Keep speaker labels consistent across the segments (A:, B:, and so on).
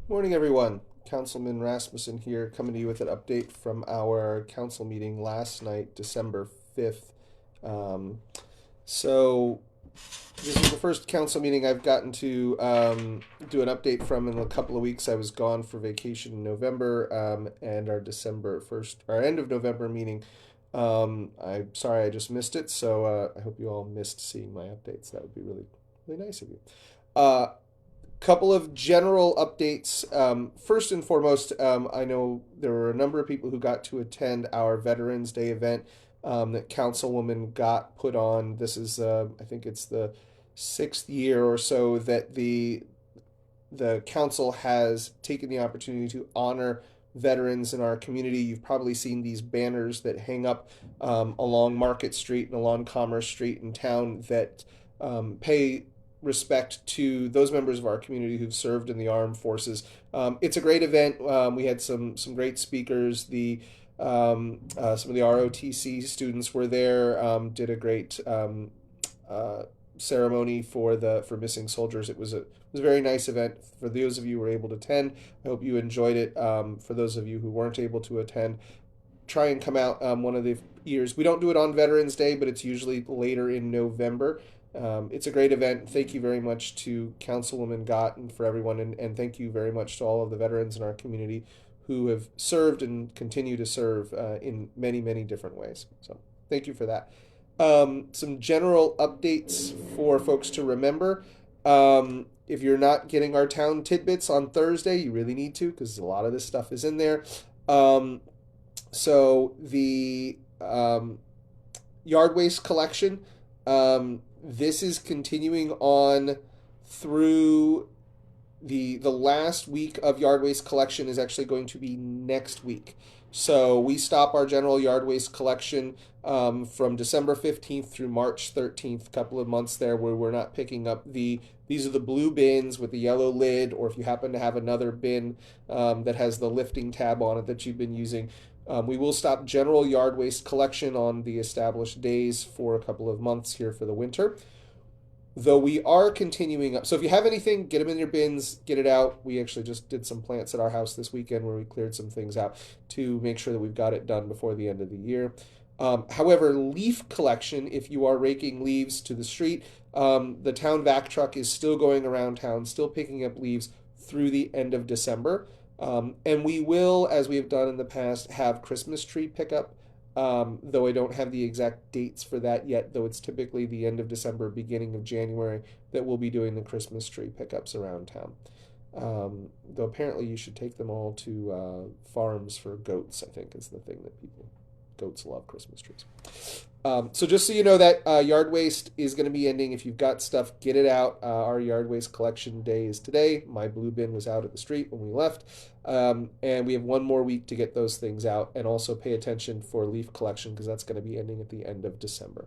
A: Morning, everyone. Councilman Rasmussen here, coming to you with an update from our council meeting last night, December 5th. Um, so, this is the first council meeting I've gotten to do an update from in a couple of weeks. I was gone for vacation in November, and our end of November meeting. I'm sorry I just missed it, so I hope you all missed seeing my updates. That would be really, really nice of you. Uh, Couple of general updates. First and foremost, I know there were a number of people who got to attend our Veterans Day event that Councilwoman got put on. This is, I think it's the sixth year or so that the council has taken the opportunity to honor veterans in our community. You've probably seen these banners that hang up along Market Street and along Commerce Street in town that pay respect to those members of our community who've served in the armed forces. It's a great event. We had some great speakers. Some of the ROTC students were there. Did a great uh, ceremony for missing soldiers. It was a very nice event. For those of you who were able to attend, I hope you enjoyed it. For those of you who weren't able to attend, try and come out one of the years. We don't do it on Veterans Day, but it's usually later in November. It's a great event. Thank you very much to Councilwoman Gott and for everyone, and thank you very much to all of the veterans in our community who have served and continue to serve in many, many different ways. So thank you for that. Some general updates for folks to remember. If you're not getting our town tidbits on Thursday, you really need to because a lot of this stuff is in there. Um, so the yard waste collection, this is continuing on through the last week of yard waste collection is actually going to be next week. So we stop our general yard waste collection from December 15th through March 13th, a couple of months there where we're not picking up these are the blue bins with the yellow lid, or if you happen to have another bin that has the lifting tab on it that you've been using. We will stop general yard waste collection on the established days for a couple of months here for the winter. Though we are continuing up. So if you have anything, get them in your bins, get it out. We actually just did some plants at our house this weekend where we cleared some things out to make sure that we've got it done before the end of the year. However, leaf collection, if you are raking leaves to the street, the town vac truck is still going around town, still picking up leaves through the end of December. And we will, as we have done in the past, have Christmas tree pickup. Though I don't have the exact dates for that yet, though it's typically the end of December, beginning of January, that we'll be doing the Christmas tree pickups around town. Though apparently you should take them all to farms for goats, I think is the thing that goats love Christmas trees. So just so you know that yard waste is going to be ending. If you've got stuff, get it out. Our yard waste collection day is today. My blue bin was out at the street when we left. And we have one more week to get those things out and also pay attention for leaf collection because that's going to be ending at the end of December.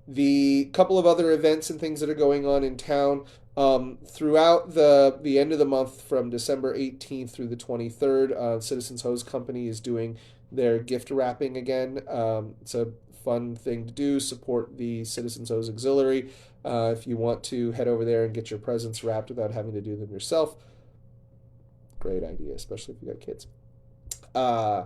A: The couple of other events and things that are going on in town throughout the end of the month from December 18th through the 23rd, Citizens Hose Company is doing their gift wrapping again. It's a fun thing to do. Support the Citizens Hose Auxiliary if you want to head over there and get your presents wrapped without having to do them yourself. Great idea, especially if you got kids. Uh,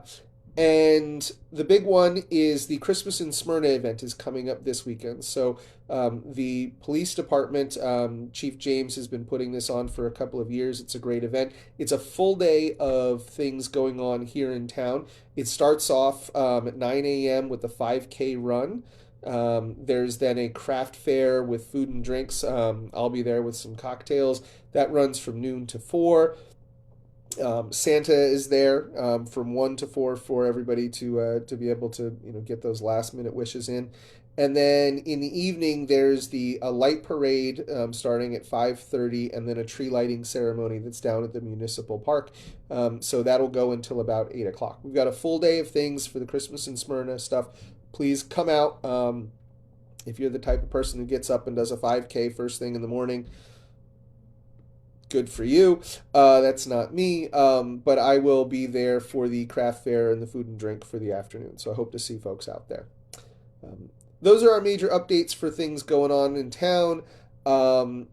A: and the big one is the Christmas in Smyrna event is coming up this weekend. So the police department, Chief James has been putting this on for a couple of years. It's a great event. It's a full day of things going on here in town. It starts off at 9 a.m. with the 5K run. There's then a craft fair with food and drinks. I'll be there with some cocktails. That runs from noon to 4. Santa is there from 1 to 4 for everybody to be able to get those last minute wishes in, and then in the evening there's the a light parade starting at 5:30, and then a tree lighting ceremony that's down at the municipal park. So that'll go until about 8 o'clock. We've got a full day of things for the Christmas in Smyrna stuff. Please come out if you're the type of person who gets up and does a 5K first thing in the morning. Good for you. That's not me, but I will be there for the craft fair and the food and drink for the afternoon. So I hope to see folks out there. Um, those are our major updates for things going on in town. Um,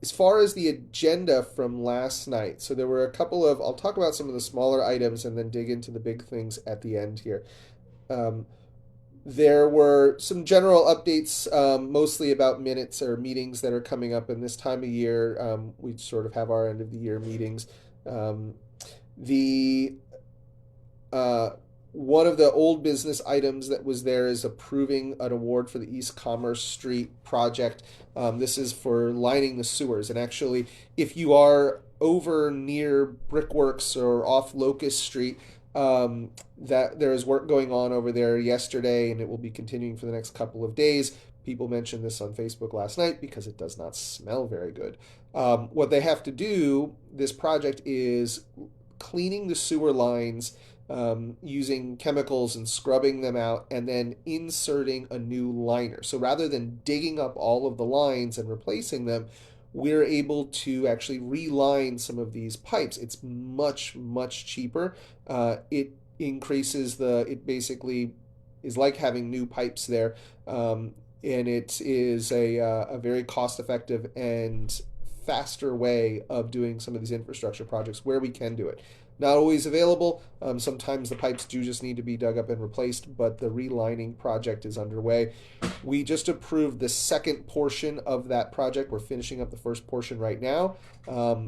A: as far as the agenda from last night, so there were a couple of, I'll talk about some of the smaller items and then dig into the big things at the end here. Um, there were some general updates, mostly about minutes or meetings that are coming up in this time of year. We sort of have our end of the year meetings. Um, the uh, One of the old business items that was there is approving an award for the East Commerce Street project. This is for lining the sewers. And actually, if you are over near Brickworks or off Locust Street, that there is work going on over there yesterday, and it will be continuing for the next couple of days. People mentioned this on Facebook last night because it does not smell very good. What they have to do, this project is cleaning the sewer lines, using chemicals and scrubbing them out, and then inserting a new liner. So rather than digging up all of the lines and replacing them, we're able to actually reline some of these pipes. It's much, much cheaper. It increases it basically is like having new pipes there. And it is a very cost effective and faster way of doing some of these infrastructure projects where we can do it. Not always available. Sometimes the pipes do just need to be dug up and replaced, but the relining project is underway. We just approved the second portion of that project. We're finishing up the first portion right now.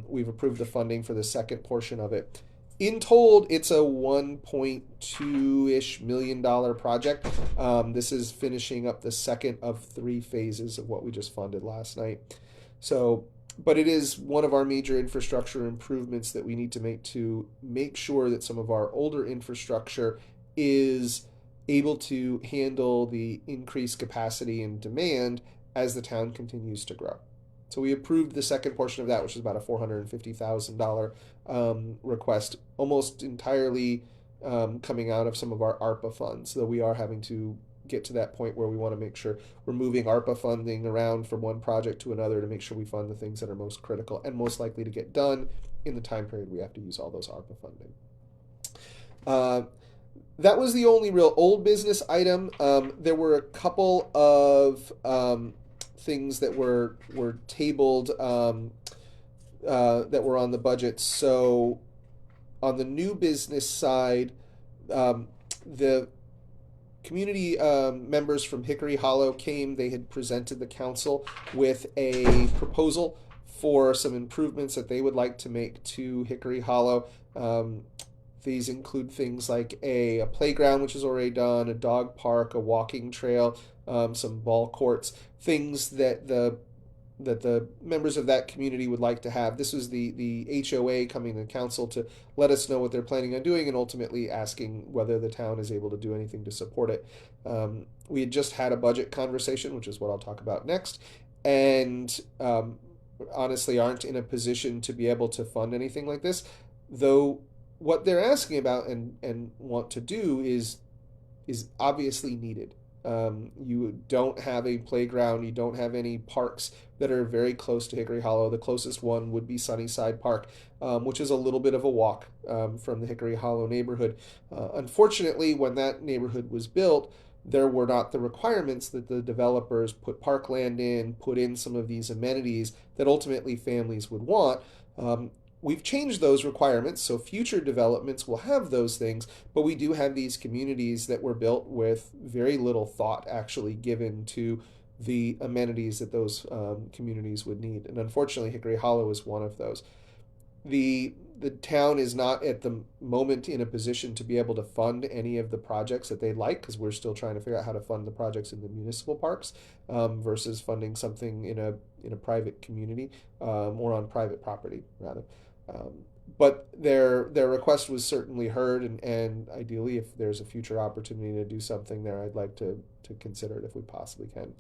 A: We've approved the funding for the second portion of it. In total, it's a 1.2-ish million dollar project. This is finishing up the second of 3 phases of what we just funded last night. So, but it is one of our major infrastructure improvements that we need to make sure that some of our older infrastructure is able to handle the increased capacity and demand as the town continues to grow. So we approved the second portion of that, which is about a $450,000 request, almost entirely coming out of some of our ARPA funds, though we are having to get to that point where we want to make sure we're moving ARPA funding around from one project to another to make sure we fund the things that are most critical and most likely to get done in the time period we have to use all those ARPA funding. That was the only real old business item. There were a couple of things that were tabled, that were on the budget. So on the new business side, the community members from Hickory Hollow came. They had presented the council with a proposal for some improvements that they would like to make to Hickory Hollow. These include things like a playground, which is already done, a dog park, a walking trail, some ball courts, things that the members of that community would like to have. This was the HOA coming to the council to let us know what they're planning on doing and ultimately asking whether the town is able to do anything to support it. We had just had a budget conversation, which is what I'll talk about next, and honestly aren't in a position to be able to fund anything like this, though what they're asking about and want to do is obviously needed. You don't have a playground, you don't have any parks that are very close to Hickory Hollow. The closest one would be Sunnyside Park, which is a little bit of a walk from the Hickory Hollow neighborhood. Unfortunately, when that neighborhood was built, there were not the requirements that the developers put parkland in, put in some of these amenities that ultimately families would want. We've changed those requirements, so future developments will have those things, but we do have these communities that were built with very little thought actually given to the amenities that those communities would need. And unfortunately, Hickory Hollow is one of those. The town is not at the moment in a position to be able to fund any of the projects that they'd like, because we're still trying to figure out how to fund the projects in the municipal parks versus funding something in a private community, or on private property rather. But their request was certainly heard, and ideally, if there's a future opportunity to do something there, I'd like to consider it if we possibly can.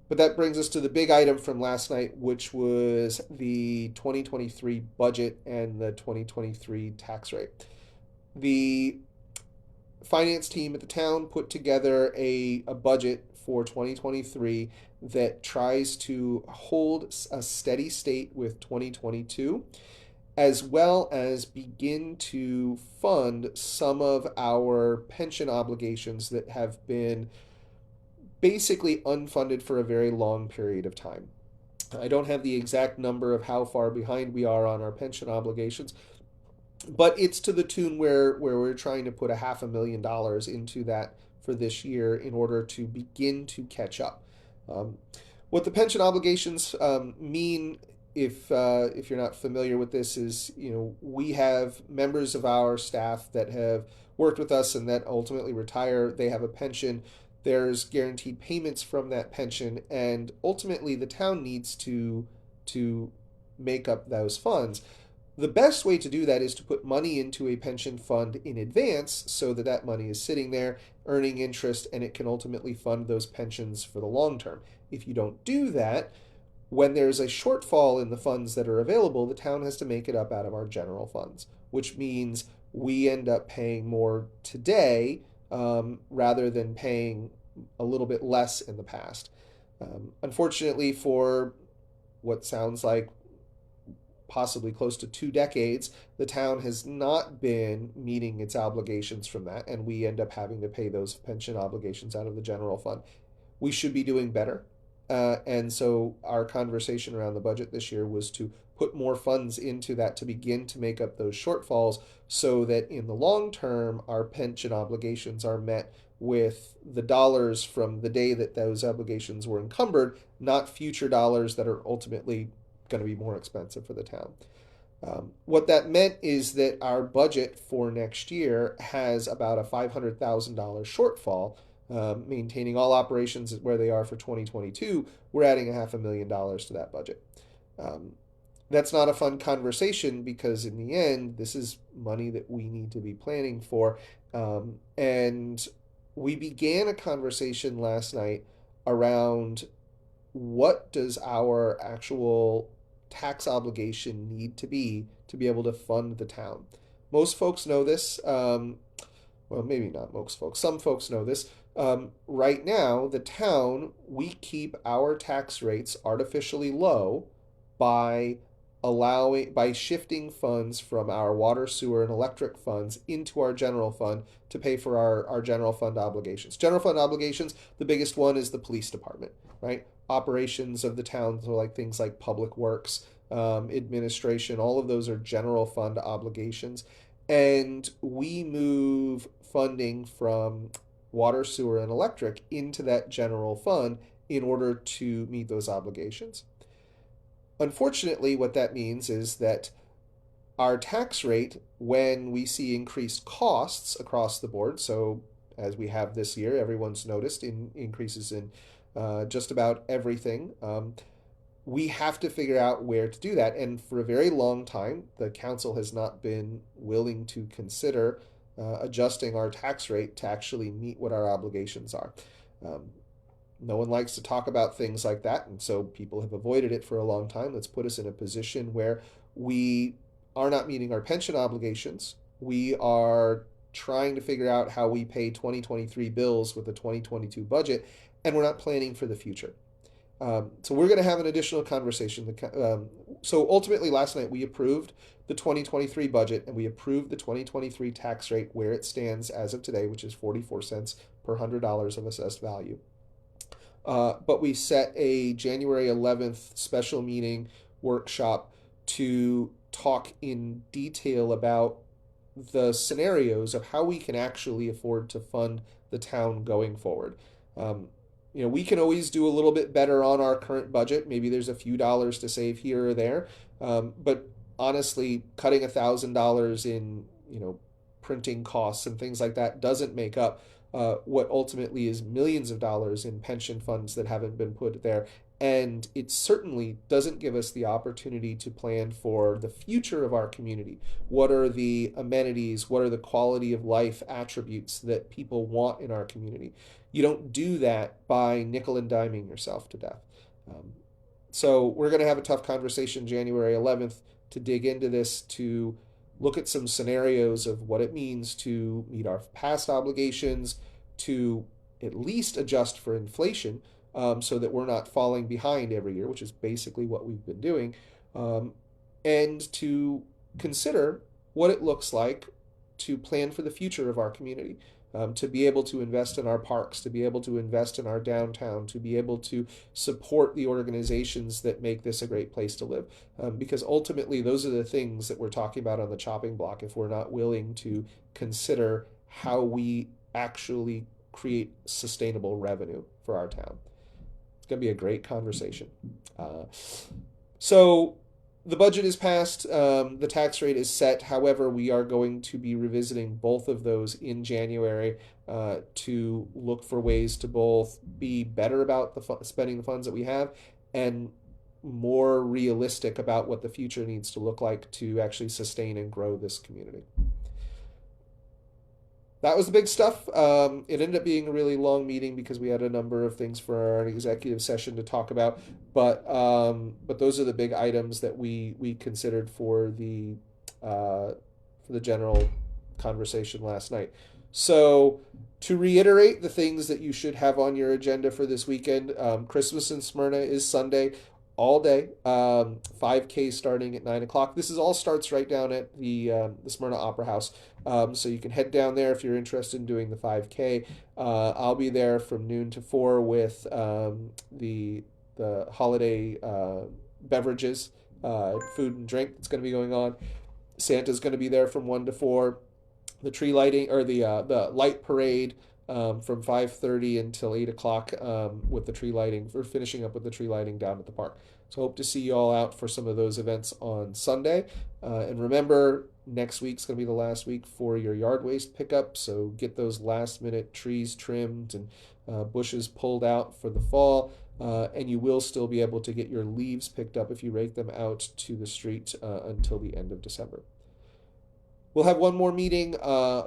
A: But that brings us to the big item from last night, which was the 2023 budget and the 2023 tax rate. The finance team at the town put together a budget for 2023 that tries to hold a steady state with 2022, as well as begin to fund some of our pension obligations that have been basically unfunded for a very long period of time. I don't have the exact number of how far behind we are on our pension obligations, but it's to the tune where we're trying to put a $500,000 into that for this year in order to begin to catch up. Um, what the pension obligations mean, if you're not familiar with this, is we have members of our staff that have worked with us and that ultimately retire. They have a pension. There's guaranteed payments from that pension, and ultimately the town needs to make up those funds. The best way to do that is to put money into a pension fund in advance so that that money is sitting there earning interest and it can ultimately fund those pensions for the long term. If you don't do that, when there's a shortfall in the funds that are available, the town has to make it up out of our general funds, which means we end up paying more today rather than paying a little bit less in the past. Unfortunately, for what sounds like possibly close to 2 decades, the town has not been meeting its obligations from that, and we end up having to pay those pension obligations out of the general fund. We should be doing better. And so our conversation around the budget this year was to put more funds into that to begin to make up those shortfalls so that in the long term, our pension obligations are met with the dollars from the day that those obligations were encumbered, not future dollars that are ultimately going to be more expensive for the town. What that meant is that our budget for next year has about a $500,000 shortfall. Maintaining all operations where they are for 2022, we're adding a $500,000 to that budget. That's not a fun conversation because in the end, this is money that we need to be planning for. And we began a conversation last night around what does our actual tax obligation need to be able to fund the town. Most folks know this. Well, maybe not most folks. Some folks know this. Right now, the town, we keep our tax rates artificially low by by shifting funds from our water, sewer, and electric funds into our general fund to pay for our general fund obligations. General fund obligations, the biggest one is the police department, right? Operations of the town, so like things like public works, administration, all of those are general fund obligations. And we move funding from water, sewer, and electric into that general fund in order to meet those obligations. Unfortunately, what that means is that our tax rate, when we see increased costs across the board, so as we have this year, everyone's noticed increases in just about everything. We have to figure out where to do that. And for a very long time, the council has not been willing to consider adjusting our tax rate to actually meet what our obligations are. No one likes to talk about things like that, and so people have avoided it for a long time. Let's put us in a position where we are not meeting our pension obligations. We are trying to figure out how we pay 2023 bills with the 2022 budget, and we're not planning for the future. So we're going to have an additional conversation. So ultimately, last night we approved the 2023 budget and we approved the 2023 tax rate where it stands as of today, which is 44 cents per $100 of assessed value. But we set a January 11th special meeting workshop to talk in detail about the scenarios of how we can actually afford to fund the town going forward. We can always do a little bit better on our current budget. Maybe there's a few dollars to save here or there. But honestly, cutting $1,000 in, printing costs and things like that doesn't make up what ultimately is millions of dollars in pension funds that haven't been put there. And it certainly doesn't give us the opportunity to plan for the future of our community. What are the amenities? What are the quality of life attributes that people want in our community? You don't do that by nickel and diming yourself to death. So we're going to have a tough conversation January 11th to dig into this, to look at some scenarios of what it means to meet our past obligations, to at least adjust for inflation so that we're not falling behind every year, which is basically what we've been doing, and to consider what it looks like to plan for the future of our community. to be able to invest in our parks, to be able to invest in our downtown, to be able to support the organizations that make this a great place to live. Because ultimately, those are the things that we're talking about on the chopping block if we're not willing to consider how we actually create sustainable revenue for our town. It's going to be a great conversation. So the budget is passed, the tax rate is set. However, we are going to be revisiting both of those in January to look for ways to both be better about spending the funds that we have and more realistic about what the future needs to look like to actually sustain and grow this community. That was the big stuff. It ended up being a really long meeting because we had a number of things for our executive session to talk about. But those are the big items that we considered for the general conversation last night. So to reiterate the things that you should have on your agenda for this weekend, Christmas in Smyrna is Sunday all day. 5K starting at 9 o'clock. This is all starts right down at the Smyrna Opera House. So you can head down there if you're interested in doing the 5K. I'll be there from noon to 4 with the holiday beverages, food and drink that's going to be going on. Santa's going to be there from 1 to 4. The tree lighting or the light parade from 5:30 until 8 o'clock with the tree lighting. We're finishing up with the tree lighting down at the park. So hope to see you all out for some of those events on Sunday. And remember, next week's going to be the last week for your yard waste pickup. So get those last minute trees trimmed and bushes pulled out for the fall. And you will still be able to get your leaves picked up if you rake them out to the street until the end of December. We'll have one more meeting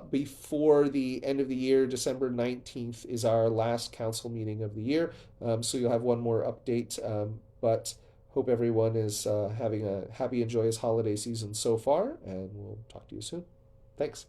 A: before the end of the year. December 19th is our last council meeting of the year. So you'll have one more update. But hope everyone is having a happy and joyous holiday season so far. And we'll talk to you soon. Thanks.